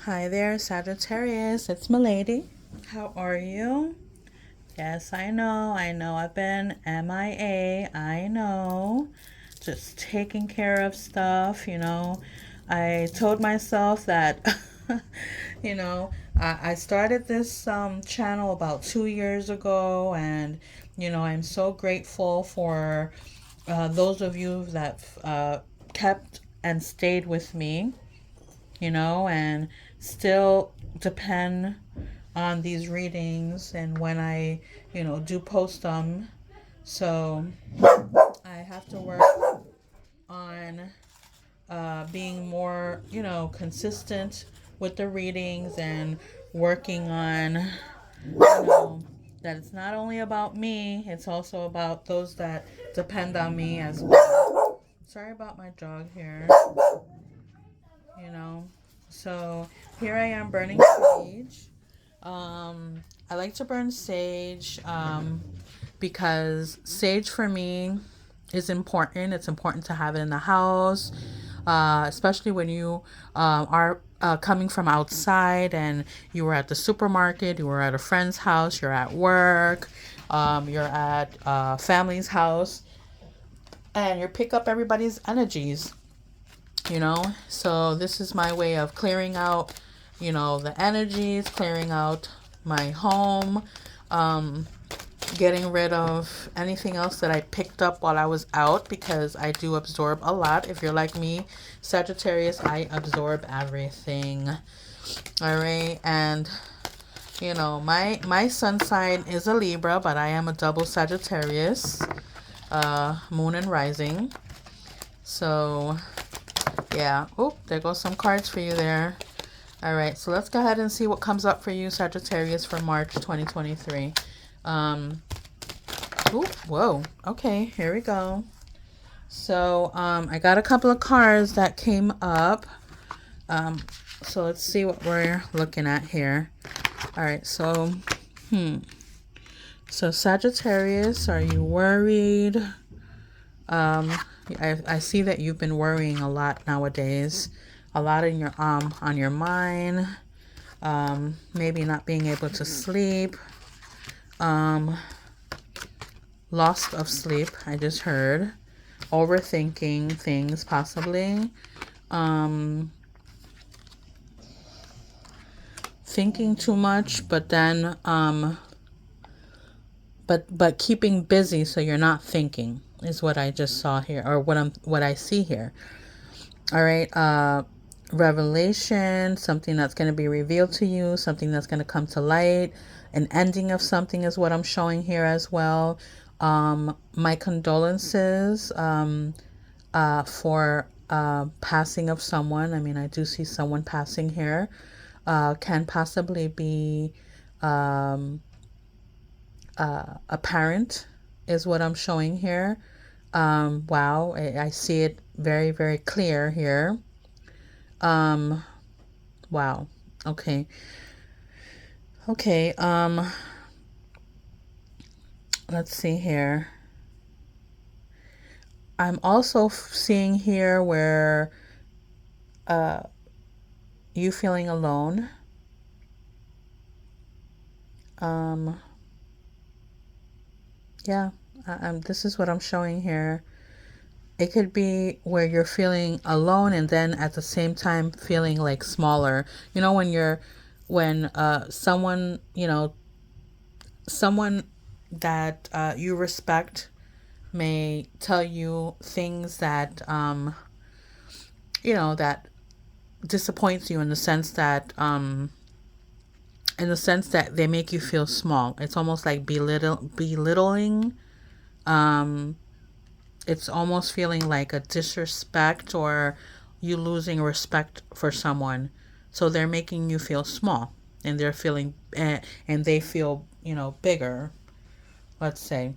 Hi there, Sagittarius. It's Milady. How are you? Yes, I know I've been MIA. I know. Just taking care of stuff. I told myself that, I started this channel about 2 years ago, and, I'm so grateful for those of you that kept and stayed with me, and still depend on these readings and when I, do post them. So I have to work on being more, consistent with the readings and working on, that it's not only about me, it's also about those that depend on me as well. Sorry about my dog here, you know. So here I am burning sage. I like to burn sage because sage for me is important. It's important to have it in the house, especially when you are coming from outside and you were at the supermarket, you were at a friend's house, you're at work, you're at family's house, and you pick up everybody's energies. So this is my way of clearing out, the energies, clearing out my home, um, getting rid of anything else that I picked up while I was out, because I do absorb a lot. If you're like me, Sagittarius, I absorb everything. All right. And my sun sign is a Libra, but I am a double Sagittarius, moon and rising. So yeah. Oh, there goes some cards for you there. All right, so let's go ahead and see what comes up for you, Sagittarius, for March 2023. Ooh, whoa. Okay, here we go. So I got a couple of cards that came up. Um, so let's see what we're looking at here. All right, so Sagittarius, are you worried? I see that you've been worrying a lot nowadays, a lot in your on your mind. Maybe not being able to sleep. Loss of sleep. I just heard. Overthinking things, possibly. Thinking too much, but then but keeping busy so you're not thinking is what I just saw here, or what I see here. All right. Revelation, something that's going to be revealed to you, something that's going to come to light, an ending of something is what I'm showing here as well. My condolences for passing of someone. I mean, I do see someone passing here. Can possibly be a parent is what I'm showing here. Wow, I see it very, very clear here. Wow. Okay. Okay. Let's see here. I'm also seeing here where you feeling alone. Um, yeah. This is what I'm showing here. It could be where you're feeling alone and then at the same time feeling like smaller. When someone that you respect may tell you things that that disappoints you, in the sense that they make you feel small. It's almost like belittling. Um, it's almost feeling like a disrespect, or you losing respect for someone. So they're making you feel small, and they're feeling and they feel bigger. Let's say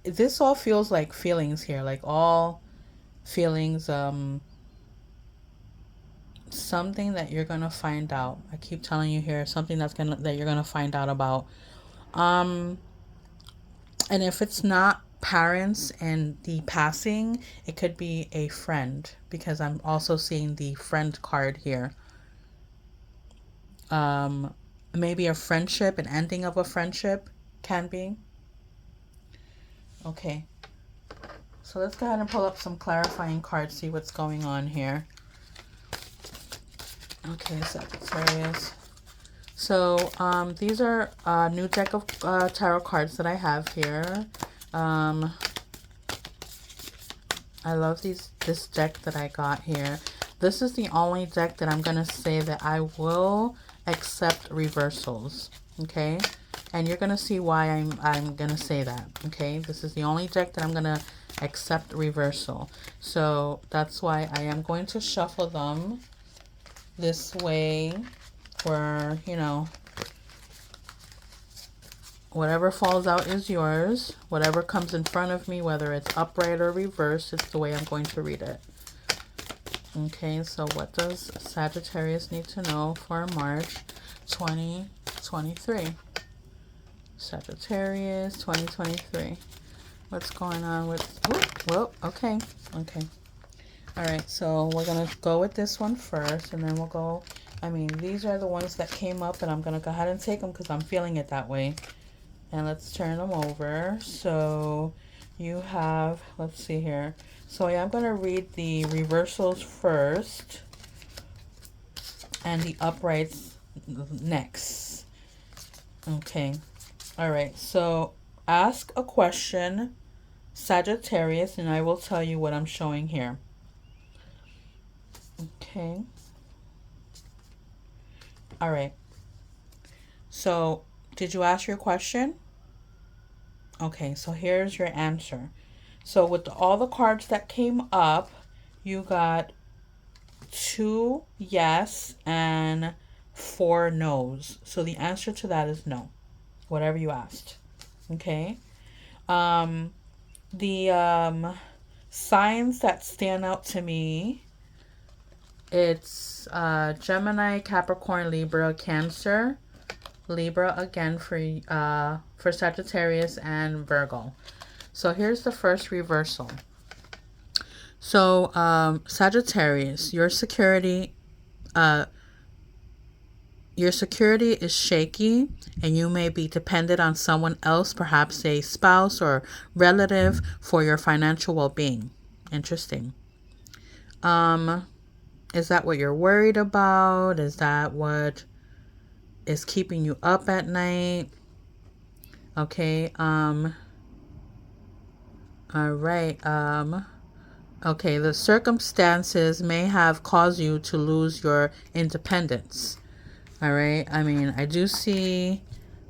this all feels like feelings here, like all feelings. Something that you're gonna find out. I keep telling you here, something that you're gonna find out about. Um, and if it's not parents and the passing, it could be a friend, because I'm also seeing the friend card here. maybe a friendship, an ending of a friendship can be. Okay, so let's go ahead and pull up some clarifying cards, see what's going on here. Okay, Sagittarius. So these are a new deck of tarot cards that I have here. I love this deck that I got here. This is the only deck that I'm going to say that I will accept reversals, okay? And you're going to see why I'm going to say that, okay? This is the only deck that I'm going to accept reversal. So that's why I am going to shuffle them this way for, you know, whatever falls out is yours. Whatever comes in front of me, whether it's upright or reversed, it's the way I'm going to read it. Okay, so what does Sagittarius need to know for March 2023? Sagittarius 2023. What's going on with... well, okay. Okay. All right, so we're going to go with this one first, and then we'll go... I mean, these are the ones that came up, and I'm going to go ahead and take them because I'm feeling it that way. And let's turn them over. So you have, let's see here. So yeah, I'm going to read the reversals first and the uprights next. Okay. All right. So ask a question, Sagittarius, and I will tell you what I'm showing here. Okay. All right. So did you ask your question? Okay, so here's your answer. So with all the cards that came up, you got 2 yes and 4 no's. So the answer to that is no, whatever you asked. Okay. The signs that stand out to me, it's Gemini, Capricorn, Libra, Cancer. Libra again for Sagittarius and Virgo. So here's the first reversal. So Sagittarius, your security is shaky, and you may be dependent on someone else, perhaps a spouse or relative, for your financial well-being. Interesting. Is that what you're worried about? Is that what is keeping you up at night? Okay. All right. Okay, the circumstances may have caused you to lose your independence. All right. I mean, I do see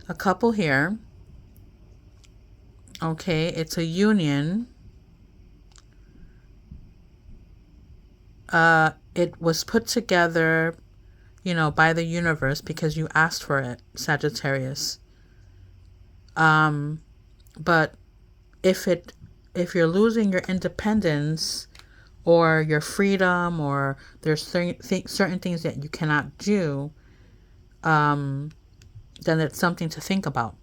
a couple here. Okay, it's a union. It was put together, you know, by the universe because you asked for it, Sagittarius. But if you're losing your independence or your freedom, or there's certain things that you cannot do, then it's something to think about.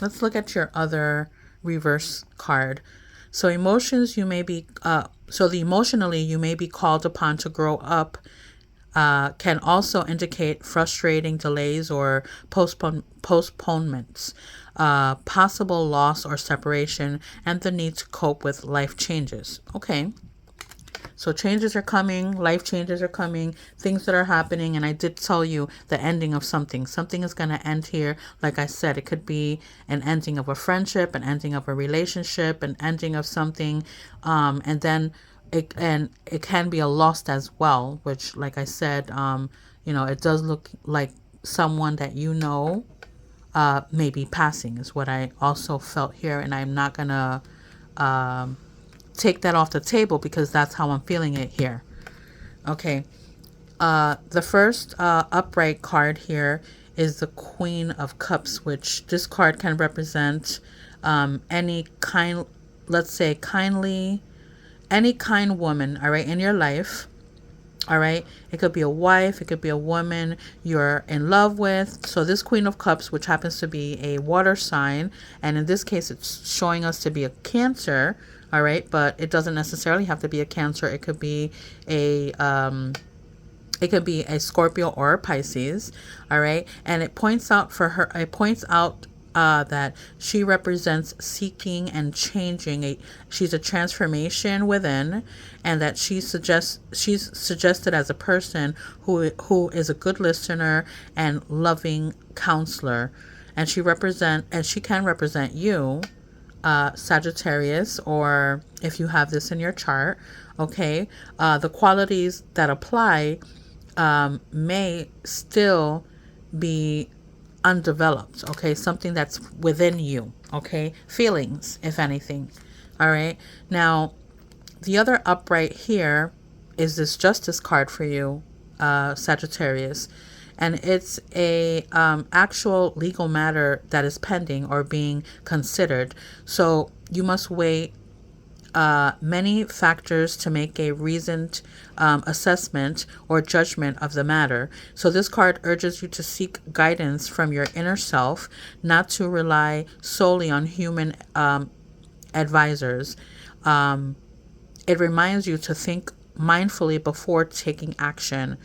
Let's look at your other reverse card. So emotionally you may be called upon to grow up. Can also indicate frustrating delays or postponements, possible loss or separation, and the need to cope with life changes. Okay. So changes are coming, life changes are coming, things that are happening, and I did tell you the ending of something. Something is going to end here. Like I said, it could be an ending of a friendship, an ending of a relationship, an ending of something, and then it can be a loss as well, which, like I said, you know, it does look like someone that you know may be passing, is what I also felt here, and I'm not gonna take that off the table because that's how I'm feeling it here. Okay. The first upright card here is the Queen of Cups, which this card can represent any kind, let's say any kind woman, all right, in your life. All right. It could be a wife. It could be a woman you're in love with. So this Queen of Cups, which happens to be a water sign, and in this case, it's showing us to be a Cancer. All right. But it doesn't necessarily have to be a Cancer. It could be a It could be a Scorpio or a Pisces, all right? And it points out for her, it points out that she represents seeking and changing. She's a transformation within, and that she's suggested as a person who is a good listener and loving counselor, and she can represent you, Sagittarius, or if you have this in your chart, okay, the qualities that apply may still be undeveloped, okay, something that's within you, okay, feelings, if anything, all right. Now, the other upright here is this Justice card for you, Sagittarius, and it's a actual legal matter that is pending or being considered. So you must weigh many factors to make a reasoned assessment or judgment of the matter. So this card urges you to seek guidance from your inner self, not to rely solely on human advisors. It reminds you to think mindfully before taking action.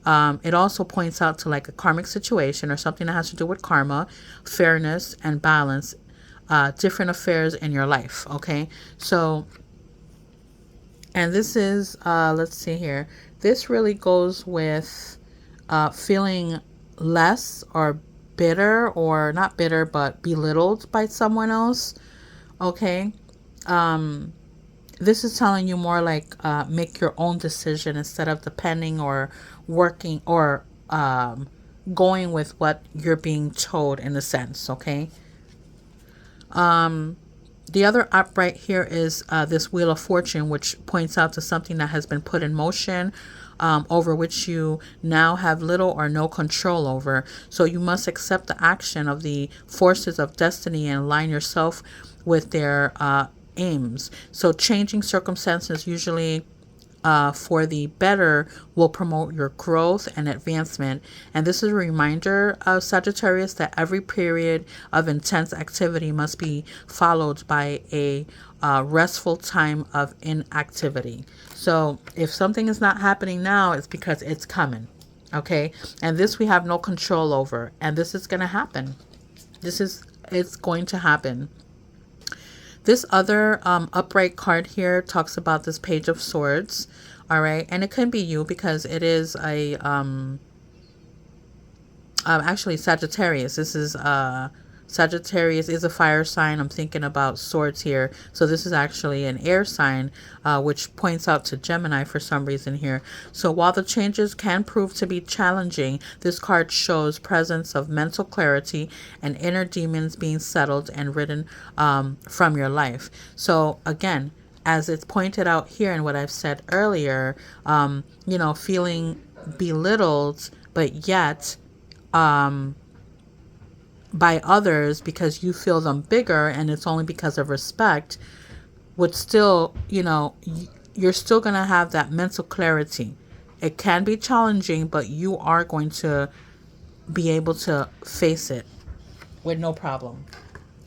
It also points out to like a karmic situation or something that has to do with karma, fairness, and balance, different affairs in your life. Okay, so, and this is, let's see here. This really goes with feeling less or bitter, or not bitter, but belittled by someone else. Okay. This is telling you more like make your own decision instead of depending or working or going with what you're being told, in a sense. Okay. The other upright here is this Wheel of Fortune, which points out to something that has been put in motion, over which you now have little or no control over. So you must accept the action of the forces of destiny and align yourself with their aims. So changing circumstances, usually for the better, will promote your growth and advancement. And this is a reminder of Sagittarius that every period of intense activity must be followed by a restful time of inactivity. So if something is not happening now, it's because it's coming. Okay. And this we have no control over. And this is going to happen. It's going to happen. This other upright card here talks about this Page of Swords, all right? And it can be you because it is a, actually Sagittarius. This is, Sagittarius is a fire sign. I'm thinking about swords here. So this is actually an air sign, which points out to Gemini for some reason here. So while the changes can prove to be challenging, this card shows presence of mental clarity and inner demons being settled and ridden from your life. So again, as it's pointed out here and what I've said earlier, feeling belittled, but yet by others because you feel them bigger and it's only because of respect, would still, you're still going to have that mental clarity. It can be challenging, but you are going to be able to face it with no problem,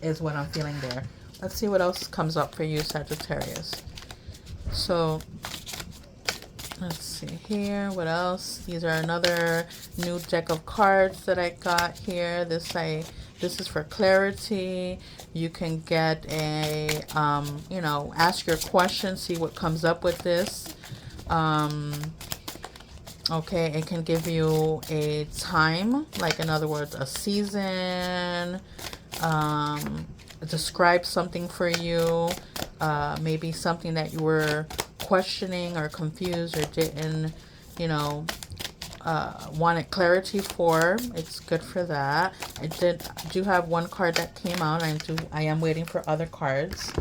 is what I'm feeling there. Let's see what else comes up for you, Sagittarius. So let's see here. What else? These are another new deck of cards that I got here. This is for clarity. You can get a, ask your question, see what comes up with this. Okay, it can give you a time, like in other words, a season. Describe something for you. Maybe something that you were questioning or confused or didn't, wanted clarity for. It's good for that. I do have one card that came out. I am waiting for other cards.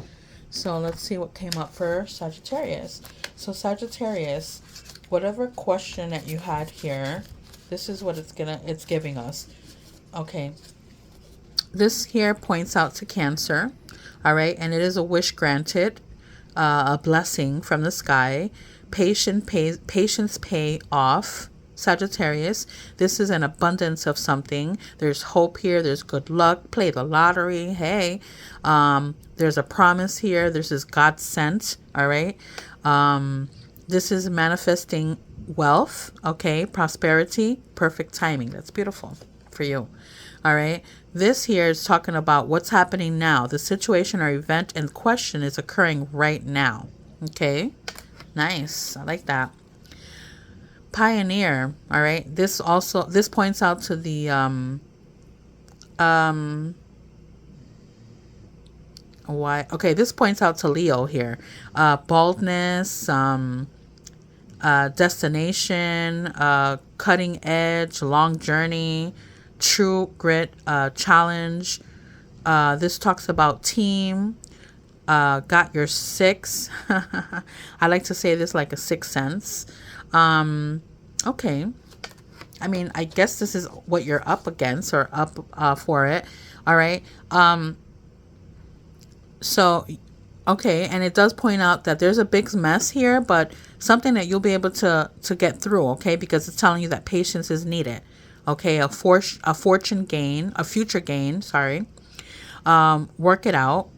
So let's see what came up for Sagittarius. So Sagittarius, whatever question that you had here, this is what it's giving us. Okay. This here points out to Cancer. All right, and it is a wish granted, a blessing from the sky. Patience pay off, Sagittarius. This is an abundance of something. There's hope here. There's good luck. Play the lottery. Hey, there's a promise here. This is God sent. All right. This is manifesting wealth, okay, prosperity, perfect timing. That's beautiful for you. All right. This here is talking about what's happening now. The situation or event in question is occurring right now. Okay. Nice. I like that. Pioneer. All right. This points out to the why okay, this points out to Leo here. Baldness, destination, cutting edge, long journey, true grit, challenge. This talks about team. Got your six. I like to say this like a sixth sense. Okay. I mean, I guess this is what you're up against or up for it. All right. So, okay, and it does point out that there's a big mess here, but something that you'll be able to get through, okay? Because it's telling you that patience is needed. Okay, a fortune gain, a future gain, sorry. Work it out.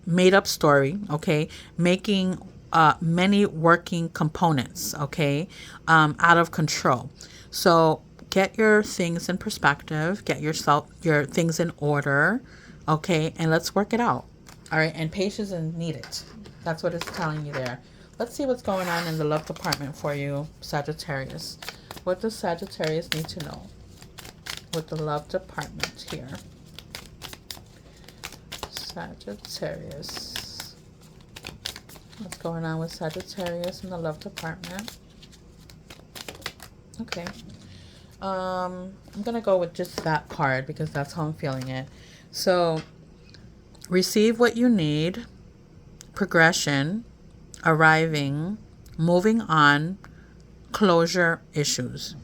Made up story, okay? Making many working components, okay? Out of control. So get your things in perspective, get your things in order, okay? And let's work it out. All right, and patience is needed. That's what it's telling you there. Let's see what's going on in the love department for you, Sagittarius. What does Sagittarius need to know with the love department here? Sagittarius. What's going on with Sagittarius in the love department? Okay. I'm going to go with just that card because that's how I'm feeling it. So, receive what you need, progression, arriving, moving on, closure issues.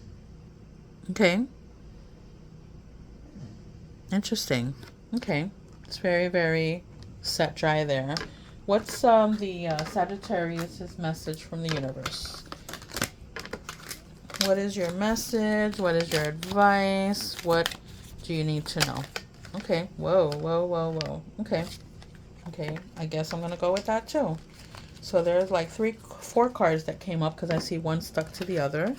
Okay. Interesting. Okay. It's very, very set dry there. What's the Sagittarius' message from the universe? What is your message? What is your advice? What do you need to know? Okay. Whoa, whoa, whoa, whoa. Okay. Okay. I guess I'm going to go with that too. So there's like 4 cards that came up because I see one stuck to the other.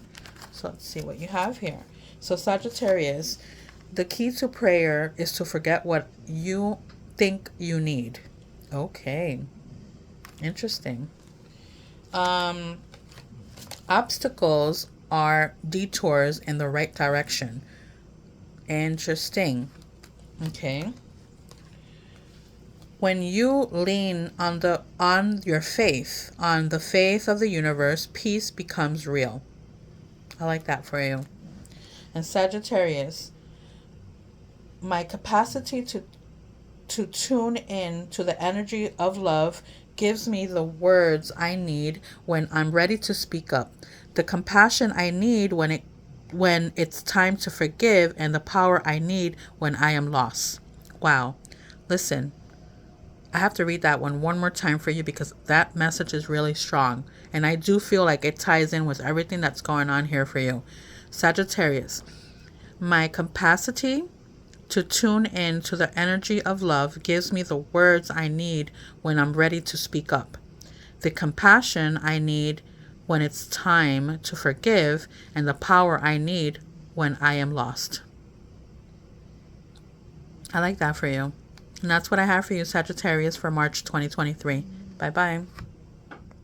So let's see what you have here. So Sagittarius, the key to prayer is to forget what you think you need. Okay. Interesting. Obstacles are detours in the right direction. Interesting. Okay. When you lean on your faith, on the faith of the universe, peace becomes real. I like that for you. And Sagittarius, my capacity to tune in to the energy of love gives me the words I need when I'm ready to speak up, the compassion I need when it's time to forgive, and the power I need when I am lost. Wow. Listen, I have to read that one more time for you because that message is really strong. And I do feel like it ties in with everything that's going on here for you. Sagittarius, my capacity to tune in to the energy of love gives me the words I need when I'm ready to speak up, the compassion I need when it's time to forgive, and the power I need when I am lost. I like that for you. And that's what I have for you, Sagittarius, for March 2023. Bye-bye.